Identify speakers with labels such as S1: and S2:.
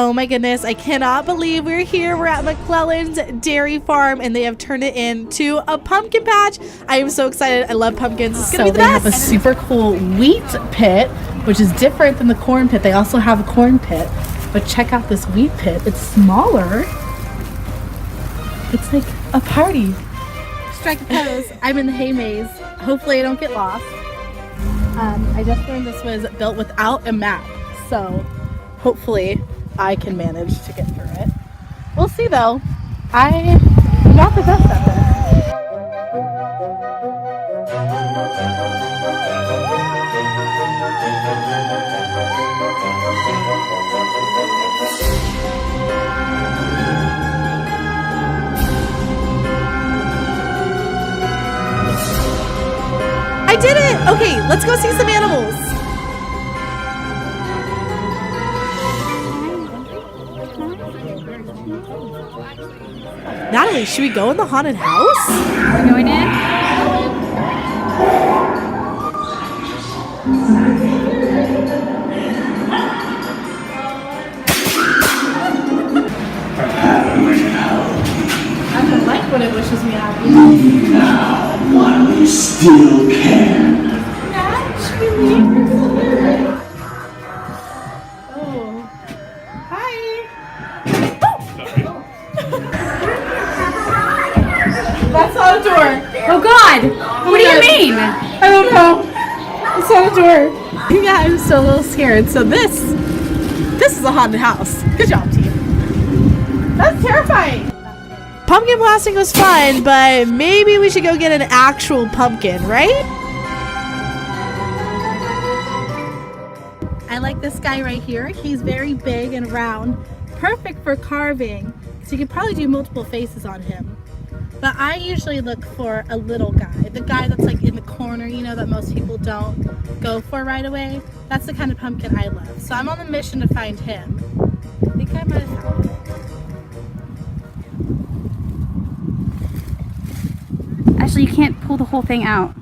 S1: Oh my goodness, I cannot believe we're here. We're at McClelland's Dairy Farm and they have turned it into a pumpkin patch. I am so excited. I love pumpkins. It's gonna be the best.
S2: They have a super cool wheat pit, which is different than the corn pit. They also have a corn pit, but check out this wheat pit. It's smaller. It's like a party. Strike a pose. I'm in the hay maze. Hopefully I don't get lost. I just learned this was built without a map, so hopefully I can manage to get through it. We'll see though. I'm not the best at this.
S1: I did it! Okay, let's go see some animals. Natalie, should we go in the haunted house?
S3: We're going in?
S2: I don't like when it wishes me happy.
S4: Now, while you still can.
S2: Oh. Hi. That's not a door.
S3: Oh God! What do you mean?
S2: I don't know. It's not a door. Yeah, I'm still a little scared. So this is a haunted house. Good job, team. That's terrifying.
S1: Pumpkin blasting was fun, but maybe we should go get an actual pumpkin, right?
S2: I like this guy right here. He's very big and round. Perfect for carving. So you could probably do multiple faces on him. But I usually look for a little guy. The guy that's like in the corner, you know, that most people don't go for right away. That's the kind of pumpkin I love. So I'm on the mission to find him. I think I might have found him.
S3: Ashlee, you can't pull the whole thing out.